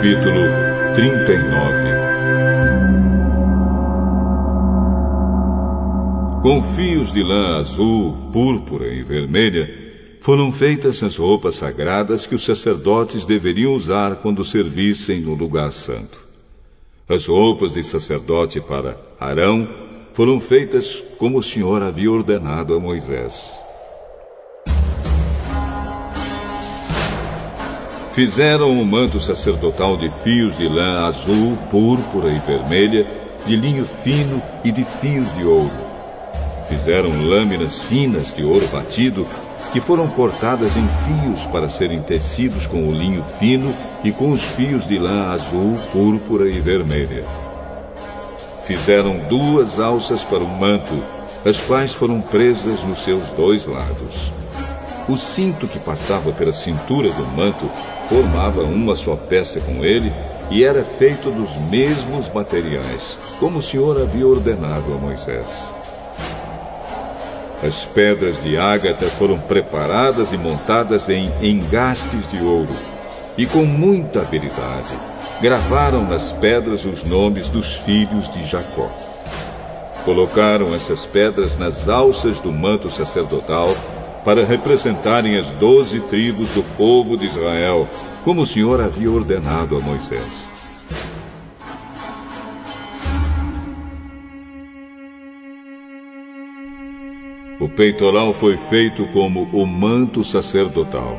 Capítulo 39. Com fios de lã azul, púrpura e vermelha, foram feitas as roupas sagradas que os sacerdotes deveriam usar quando servissem no lugar santo. As roupas de sacerdote para Arão foram feitas como o Senhor havia ordenado a Moisés. Fizeram um manto sacerdotal de fios de lã azul, púrpura e vermelha, de linho fino e de fios de ouro. Fizeram lâminas finas de ouro batido, que foram cortadas em fios para serem tecidos com o linho fino e com os fios de lã azul, púrpura e vermelha. Fizeram 2 alças para o manto, as quais foram presas nos seus 2 lados. O cinto que passava pela cintura do manto formava uma só peça com ele e era feito dos mesmos materiais, como o Senhor havia ordenado a Moisés. As pedras de ágata foram preparadas e montadas em engastes de ouro, e com muita habilidade gravaram nas pedras os nomes dos filhos de Jacó. Colocaram essas pedras nas alças do manto sacerdotal para representarem as 12 tribos do povo de Israel, como o Senhor havia ordenado a Moisés. O peitoral foi feito como o manto sacerdotal.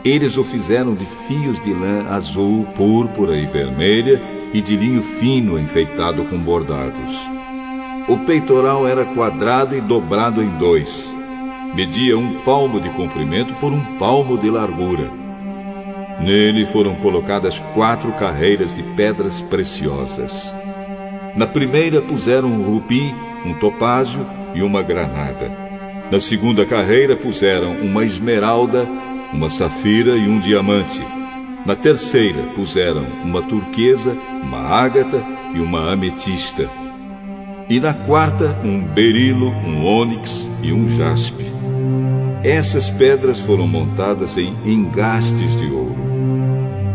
Eles o fizeram de fios de lã azul, púrpura e vermelha e de linho fino enfeitado com bordados. O peitoral era quadrado e dobrado em 2. Media 1 palmo de comprimento por 1 palmo de largura. Nele foram colocadas 4 carreiras de pedras preciosas. Na primeira puseram um rubi, um topázio e uma granada. Na segunda carreira puseram uma esmeralda, uma safira e um diamante. Na terceira puseram uma turquesa, uma ágata e uma ametista. E na quarta um berilo, um ônix e um jaspe. Essas pedras foram montadas em engastes de ouro.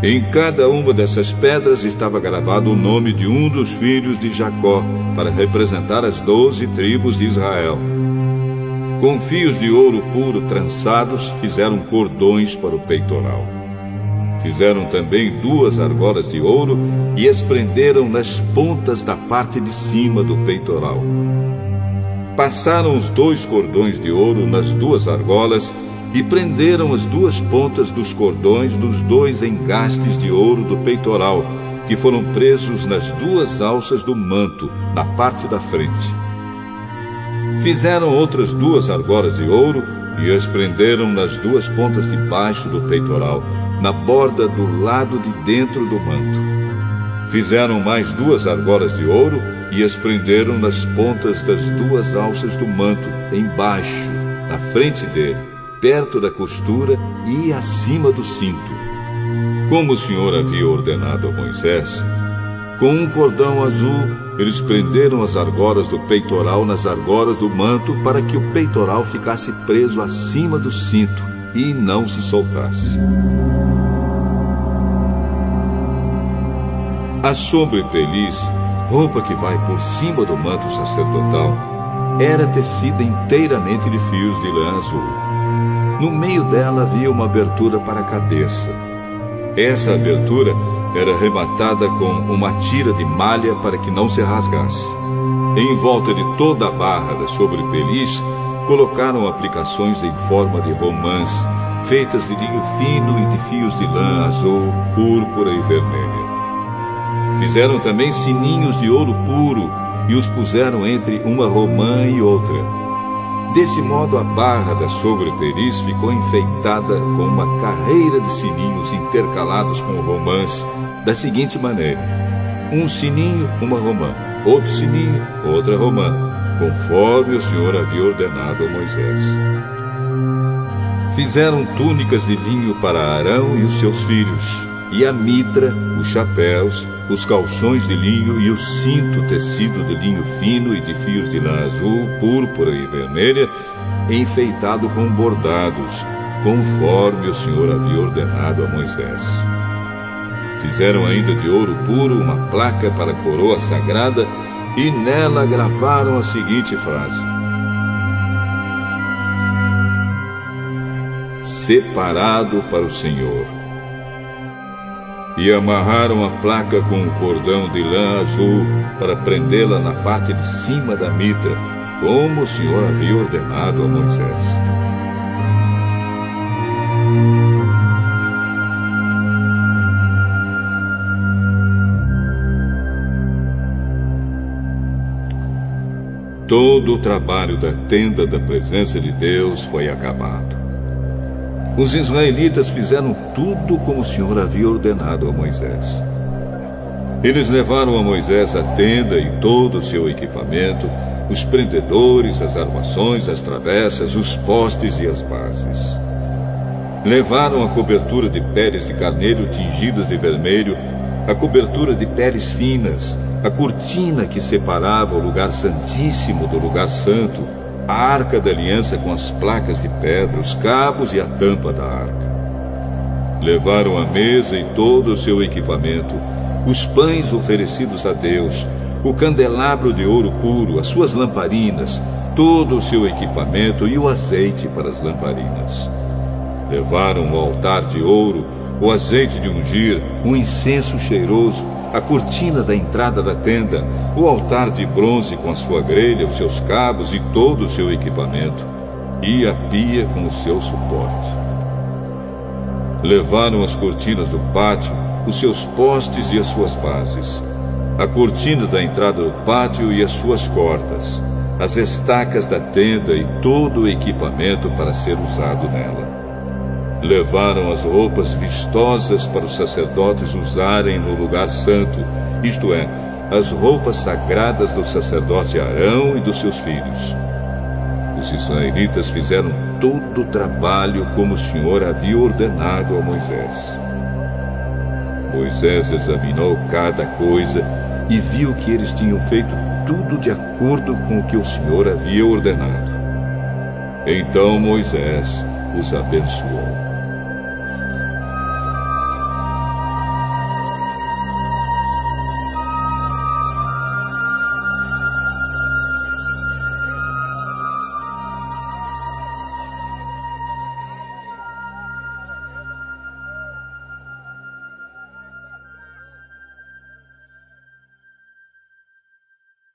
Em cada uma dessas pedras estava gravado o nome de um dos filhos de Jacó, para representar as 12 tribos de Israel. Com fios de ouro puro trançados, fizeram cordões para o peitoral. Fizeram também 2 argolas de ouro e as prenderam nas pontas da parte de cima do peitoral. Passaram os 2 cordões de ouro nas 2 argolas e prenderam as 2 pontas dos cordões dos 2 engastes de ouro do peitoral, que foram presos nas 2 alças do manto, na parte da frente. Fizeram outras 2 argolas de ouro e as prenderam nas 2 pontas de baixo do peitoral, na borda do lado de dentro do manto. Fizeram mais 2 argolas de ouro e as prenderam nas pontas das 2 alças do manto, embaixo, na frente dele, perto da costura e acima do cinto. Como o Senhor havia ordenado a Moisés, com um cordão azul, eles prenderam as argolas do peitoral nas argolas do manto para que o peitoral ficasse preso acima do cinto e não se soltasse. A sobrepeliz, roupa que vai por cima do manto sacerdotal, era tecida inteiramente de fios de lã azul. No meio dela havia uma abertura para a cabeça. Essa abertura era rematada com uma tira de malha para que não se rasgasse. Em volta de toda a barra da sobrepeliz, colocaram aplicações em forma de romãs, feitas de linho fino e de fios de lã azul, púrpura e vermelha. Fizeram também sininhos de ouro puro e os puseram entre uma romã e outra. Desse modo, a barra da sobrepeliz ficou enfeitada com uma carreira de sininhos intercalados com romãs, da seguinte maneira: um sininho, uma romã, outro sininho, outra romã, conforme o Senhor havia ordenado a Moisés. Fizeram túnicas de linho para Arão e os seus filhos, e a mitra, os chapéus, os calções de linho e o cinto tecido de linho fino e de fios de lã azul, púrpura e vermelha, enfeitado com bordados, conforme o Senhor havia ordenado a Moisés. Fizeram ainda de ouro puro uma placa para a coroa sagrada e nela gravaram a seguinte frase: Separado para o Senhor. E amarraram a placa com um cordão de lã azul para prendê-la na parte de cima da mitra, como o Senhor havia ordenado a Moisés. Todo o trabalho da tenda da presença de Deus foi acabado. Os israelitas fizeram tudo como o Senhor havia ordenado a Moisés. Eles levaram a Moisés a tenda e todo o seu equipamento, os prendedores, as armações, as travessas, os postes e as bases. Levaram a cobertura de peles de carneiro tingidas de vermelho, a cobertura de peles finas, a cortina que separava o lugar santíssimo do lugar santo, a arca da aliança com as placas de pedra, os cabos e a tampa da arca. Levaram a mesa e todo o seu equipamento, os pães oferecidos a Deus, o candelabro de ouro puro, as suas lamparinas, todo o seu equipamento e o azeite para as lamparinas. Levaram o altar de ouro, o azeite de ungir, um incenso cheiroso, a cortina da entrada da tenda, o altar de bronze com a sua grelha, os seus cabos e todo o seu equipamento, e a pia com o seu suporte. Levaram as cortinas do pátio, os seus postes e as suas bases, a cortina da entrada do pátio e as suas cordas, as estacas da tenda e todo o equipamento para ser usado nela. Levaram as roupas vistosas para os sacerdotes usarem no lugar santo, isto é, as roupas sagradas do sacerdote Arão e dos seus filhos. Os israelitas fizeram todo o trabalho como o Senhor havia ordenado a Moisés. Moisés examinou cada coisa e viu que eles tinham feito tudo de acordo com o que o Senhor havia ordenado. Então Moisés os abençoou.